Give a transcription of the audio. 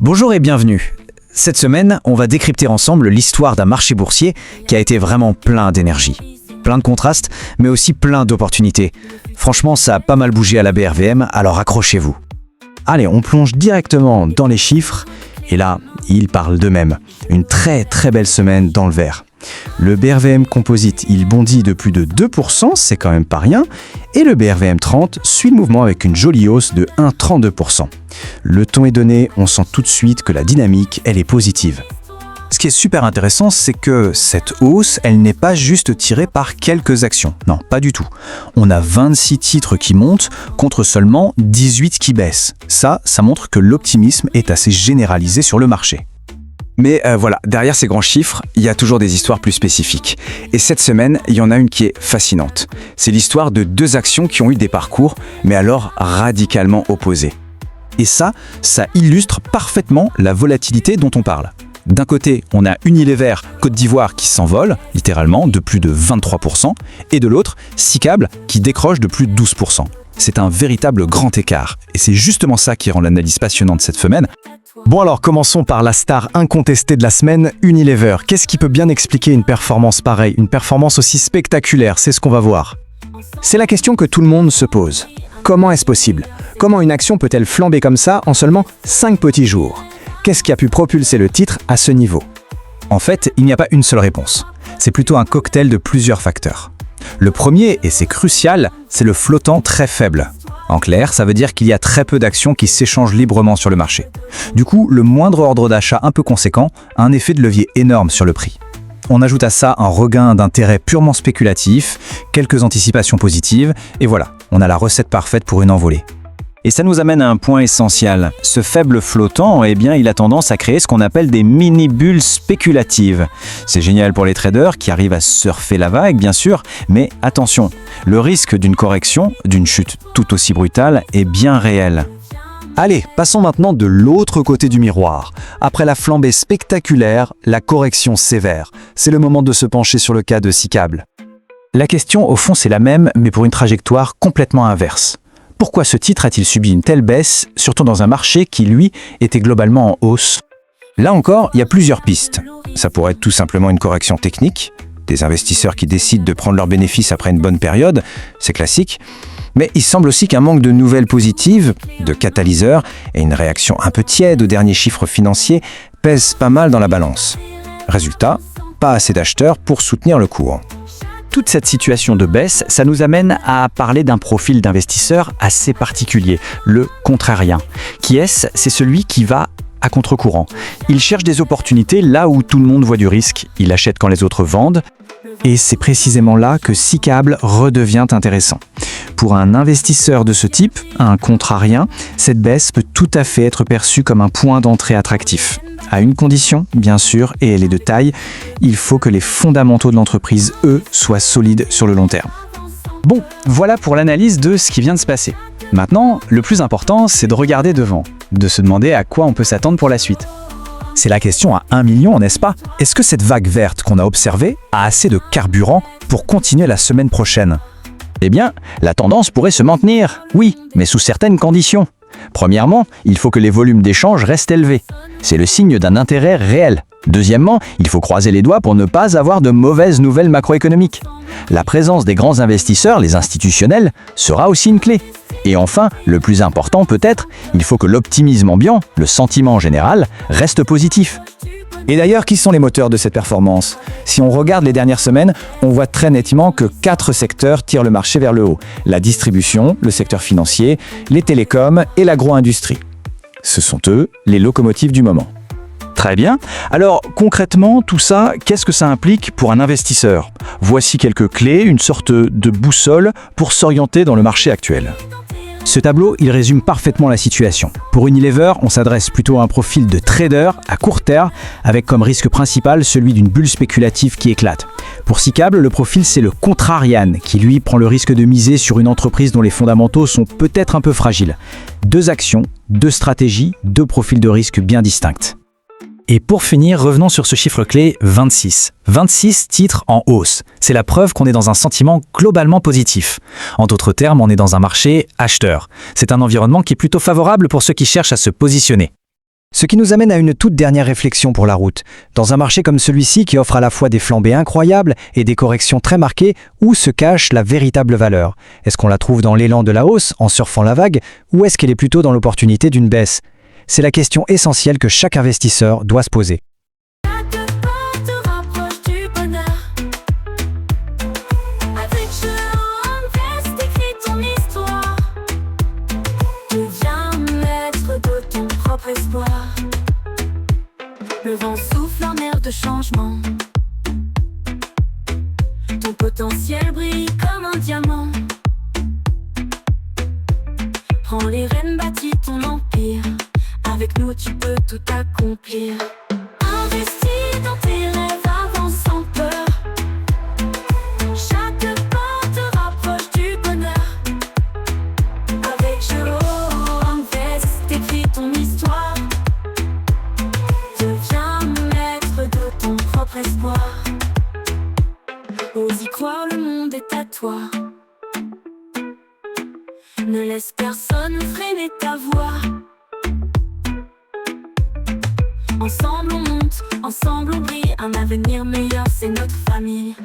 Bonjour et bienvenue. Cette semaine, on va décrypter ensemble l'histoire d'un marché boursier qui a été vraiment plein d'énergie. Plein de contrastes, mais aussi plein d'opportunités. Franchement, ça a pas mal bougé à la BRVM, alors accrochez-vous. Allez, on plonge directement dans les chiffres, et là, ils parlent d'eux-mêmes. Une très belle semaine dans le vert. Le BRVM Composite, il bondit de plus de 2%, c'est quand même pas rien, et le BRVM 30 suit le mouvement avec une jolie hausse de 1,32%. Le ton est donné, on sent tout de suite que la dynamique, elle est positive. Ce qui est super intéressant, c'est que cette hausse, elle n'est pas juste tirée par quelques actions. Non, pas du tout. On a 26 titres qui montent contre seulement 18 qui baissent. Ça montre que l'optimisme est assez généralisé sur le marché. Mais voilà, derrière ces grands chiffres, il y a toujours des histoires plus spécifiques. Et cette semaine, il y en a une qui est fascinante. C'est l'histoire de deux actions qui ont eu des parcours, mais alors radicalement opposés. Et ça illustre parfaitement la volatilité dont on parle. D'un côté, on a Unilever, Côte d'Ivoire qui s'envole, littéralement, de plus de 23%, et de l'autre, Sicable qui décroche de plus de 12%. C'est un véritable grand écart, et c'est justement ça qui rend l'analyse passionnante cette semaine. Bon alors, commençons par la star incontestée de la semaine, Unilever. Qu'est-ce qui peut bien expliquer une performance pareille, une performance aussi spectaculaire? C'est ce qu'on va voir. C'est la question que tout le monde se pose. Comment est-ce possible? Comment une action peut-elle flamber comme ça en seulement 5 petits jours? Qu'est-ce qui a pu propulser le titre à ce niveau? En fait, il n'y a pas une seule réponse. C'est plutôt un cocktail de plusieurs facteurs. Le premier, et c'est crucial, c'est le flottant très faible. En clair, ça veut dire qu'il y a très peu d'actions qui s'échangent librement sur le marché. Du coup, le moindre ordre d'achat un peu conséquent a un effet de levier énorme sur le prix. On ajoute à ça un regain d'intérêt purement spéculatif, quelques anticipations positives, et voilà, on a la recette parfaite pour une envolée. Et ça nous amène à un point essentiel. Ce faible flottant, il a tendance à créer ce qu'on appelle des mini-bulles spéculatives. C'est génial pour les traders qui arrivent à surfer la vague, bien sûr, mais attention, le risque d'une correction, d'une chute tout aussi brutale, est bien réel. Allez, passons maintenant de l'autre côté du miroir. Après la flambée spectaculaire, la correction sévère. C'est le moment de se pencher sur le cas de Sicable. La question, au fond, c'est la même, mais pour une trajectoire complètement inverse. Pourquoi ce titre a-t-il subi une telle baisse, surtout dans un marché qui, lui, était globalement en hausse? Là encore, il y a plusieurs pistes. Ça pourrait être tout simplement une correction technique, des investisseurs qui décident de prendre leurs bénéfices après une bonne période, c'est classique. Mais il semble aussi qu'un manque de nouvelles positives, de catalyseurs et une réaction un peu tiède aux derniers chiffres financiers pèsent pas mal dans la balance. Résultat, pas assez d'acheteurs pour soutenir le cours. Toute cette situation de baisse, ça nous amène à parler d'un profil d'investisseur assez particulier, le contrarien. Qui est-ce? C'est celui qui va à contre-courant. Il cherche des opportunités là où tout le monde voit du risque. Il achète quand les autres vendent. Et c'est précisément là que Sicable redevient intéressant. Pour un investisseur de ce type, un contrarien, cette baisse peut tout à fait être perçue comme un point d'entrée attractif. À une condition, bien sûr, et elle est de taille, il faut que les fondamentaux de l'entreprise, eux, soient solides sur le long terme. Bon, voilà pour l'analyse de ce qui vient de se passer. Maintenant, le plus important, c'est de regarder devant, de se demander à quoi on peut s'attendre pour la suite. C'est la question à 1 million, n'est-ce pas? Est-ce que cette vague verte qu'on a observée a assez de carburant pour continuer la semaine prochaine? Eh bien, la tendance pourrait se maintenir, oui, mais sous certaines conditions. Premièrement, il faut que les volumes d'échanges restent élevés. C'est le signe d'un intérêt réel. Deuxièmement, il faut croiser les doigts pour ne pas avoir de mauvaises nouvelles macroéconomiques. La présence des grands investisseurs, les institutionnels, sera aussi une clé. Et enfin, le plus important peut-être, il faut que l'optimisme ambiant, le sentiment général, reste positif. Et d'ailleurs, qui sont les moteurs de cette performance? Si on regarde les dernières semaines, on voit très nettement que 4 secteurs tirent le marché vers le haut. La distribution, le secteur financier, les télécoms et l'agro-industrie. Ce sont eux, les locomotives du moment. Très bien. Alors, concrètement, tout ça, qu'est-ce que ça implique pour un investisseur? Voici quelques clés, une sorte de boussole pour s'orienter dans le marché actuel. Ce tableau, il résume parfaitement la situation. Pour Unilever, on s'adresse plutôt à un profil de trader à court terme, avec comme risque principal celui d'une bulle spéculative qui éclate. Pour Sicable, le profil c'est le contrarian, qui lui prend le risque de miser sur une entreprise dont les fondamentaux sont peut-être un peu fragiles. 2 actions, 2 stratégies, 2 profils de risque bien distincts. Et pour finir, revenons sur ce chiffre clé 26. 26 titres en hausse. C'est la preuve qu'on est dans un sentiment globalement positif. En d'autres termes, on est dans un marché acheteur. C'est un environnement qui est plutôt favorable pour ceux qui cherchent à se positionner. Ce qui nous amène à une toute dernière réflexion pour la route. Dans un marché comme celui-ci qui offre à la fois des flambées incroyables et des corrections très marquées, où se cache la véritable valeur? Est-ce qu'on la trouve dans l'élan de la hausse, en surfant la vague, ou est-ce qu'elle est plutôt dans l'opportunité d'une baisse? C'est la question essentielle que chaque investisseur doit se poser. Chaque pas te rapproche du bonheur. Avec Jeu Invest, écris ton histoire. Deviens maître de ton propre espoir. Le vent souffle un air de changement. Ton potentiel brille comme un diamant. Prends les rênes, bâtis ton empire. Avec nous tu peux tout accomplir. Investis dans tes rêves, avance sans peur. Chaque pas te rapproche du bonheur. Avec Jeu Invest, écris ton histoire. Deviens maître de ton propre espoir. Ose y croire, le monde est à toi. Ne laisse personne freiner ta voix. Ensemble on monte, ensemble on brille. Un avenir meilleur, c'est notre famille.